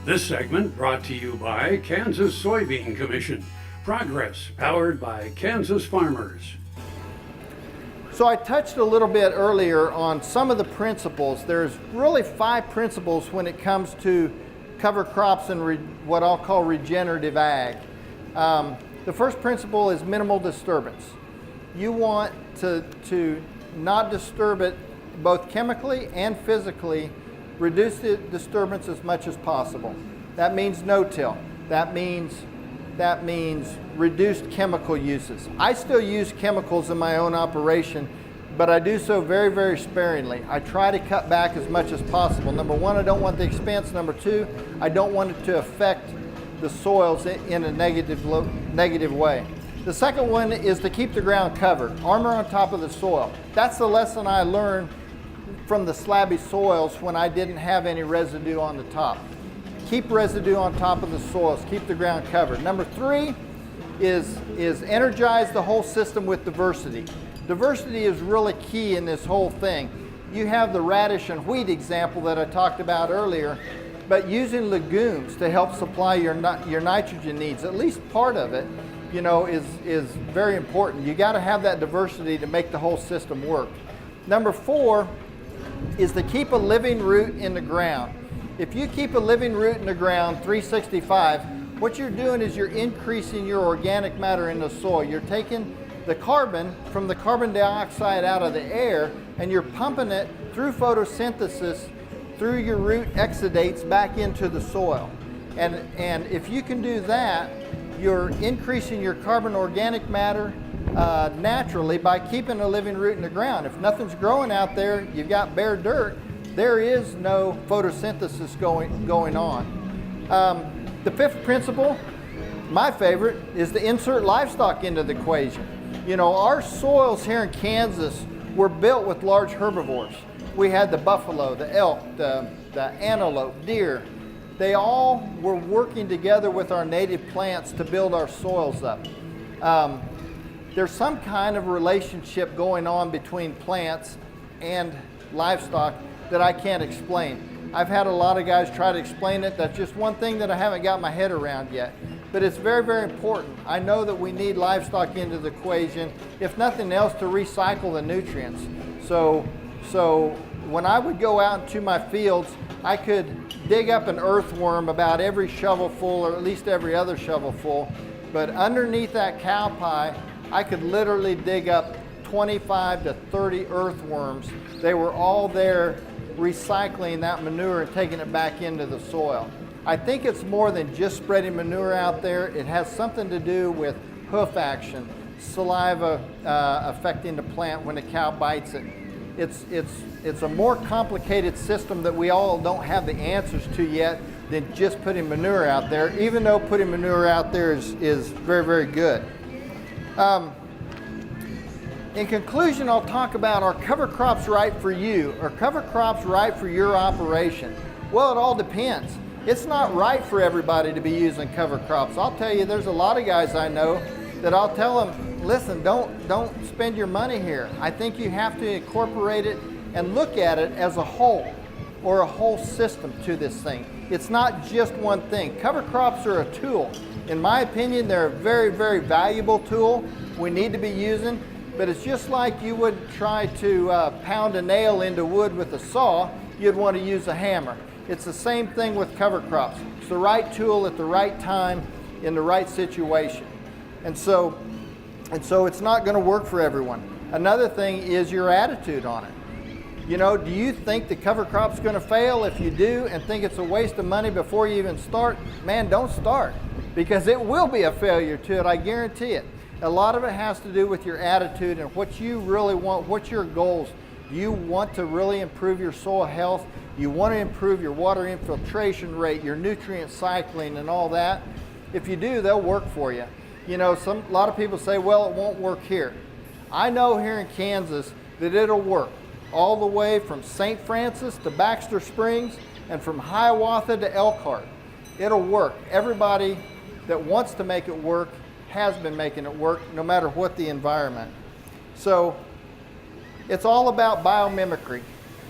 This segment brought to you by Kansas Soybean Commission. Progress powered by Kansas farmers. So I touched a little bit earlier on some of the principles. There's really 5 principles when it comes to cover crops and what I'll call regenerative ag. The first principle is minimal disturbance. You want to not disturb it both chemically and physically, reduce the disturbance as much as possible. That means no-till. That means reduced chemical uses. I still use chemicals in my own operation, but I do so very, very sparingly. I try to cut back as much as possible. Number 1, I don't want the expense. Number 2, I don't want it to affect the soils in a negative way. The second one is to keep the ground covered, armor on top of the soil. That's the lesson I learned from the slabby soils when I didn't have any residue on the top. Keep residue on top of the soils, keep the ground covered. Number 3 is energize the whole system with diversity. Diversity is really key in this whole thing. You have the radish and wheat example that I talked about earlier, but using legumes to help supply your nitrogen needs, at least part of it, is very important. You got to have that diversity to make the whole system work. Number 4 is to keep a living root in the ground. If you keep a living root in the ground 365, what you're doing is you're increasing your organic matter in the soil. You're taking the carbon from the carbon dioxide out of the air and you're pumping it through photosynthesis through your root exudates back into the soil. And if you can do that, you're increasing your carbon organic matter naturally by keeping a living root in the ground. If nothing's growing out there, you've got bare dirt, there is no photosynthesis going on. The 5th principle, my favorite, is to insert livestock into the equation. Our soils here in Kansas were built with large herbivores. We had the buffalo, the elk, the antelope, deer. They all were working together with our native plants to build our soils up. There's some kind of relationship going on between plants and livestock that I can't explain. I've had a lot of guys try to explain it. That's just one thing that I haven't got my head around yet. But it's very, very important. I know that we need livestock into the equation, if nothing else, to recycle the nutrients. So when I would go out into my fields, I could dig up an earthworm about every shovelful, or at least every other shovelful. But underneath that cow pie, I could literally dig up 25 to 30 earthworms. They were all there recycling that manure and taking it back into the soil. I think it's more than just spreading manure out there. It has something to do with hoof action, saliva affecting the plant when the cow bites it. It's a more complicated system that we all don't have the answers to yet than just putting manure out there, even though putting manure out there is very, very good. In conclusion, I'll talk about, are cover crops right for you? Are cover crops right for your operation? Well, it all depends. It's not right for everybody to be using cover crops. I'll tell you, there's a lot of guys I know that I'll tell them, listen, don't spend your money here. I think you have to incorporate it and look at it as a whole, or a whole system to this thing. It's not just one thing. Cover crops are a tool. In my opinion, they're a very, very valuable tool we need to be using, but it's just like you would try to pound a nail into wood with a saw, you'd want to use a hammer. It's the same thing with cover crops. It's the right tool at the right time in the right situation. And so it's not going to work for everyone. Another thing is your attitude on it. Do you think the cover crop's going to fail? If you do and think it's a waste of money before you even start, man, don't start, because it will be a failure to it, I guarantee it. A lot of it has to do with your attitude and what you really want. What's your goals? Do you want to really improve your soil health? You want to improve your water infiltration rate, your nutrient cycling and all that? If you do, they'll work for you. A lot of people say, well, it won't work here. I know here in Kansas that it'll work all the way from St. Francis to Baxter Springs and from Hiawatha to Elkhart. It'll work. Everybody that wants to make it work has been making it work, no matter what the environment. So it's all about biomimicry.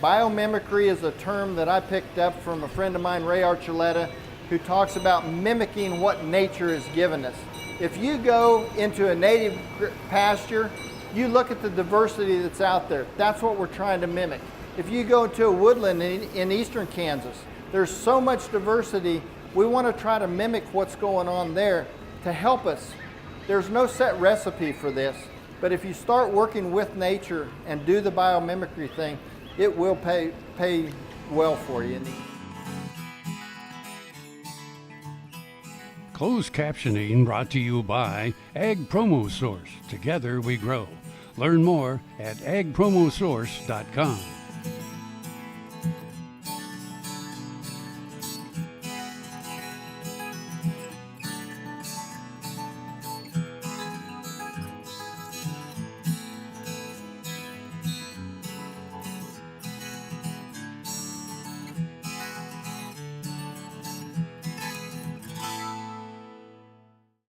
Biomimicry is a term that I picked up from a friend of mine, Ray Archuleta. who talks about mimicking what nature has given us. If you go into a native pasture, you look at the diversity that's out there. That's what we're trying to mimic. If you go to a woodland in eastern Kansas, there's so much diversity. We want to try to mimic what's going on there to help us. There's no set recipe for this, but if you start working with nature and do the biomimicry thing, it will pay well for you. Closed captioning brought to you by Ag Promo Source. Together we grow. Learn more at agpromosource.com.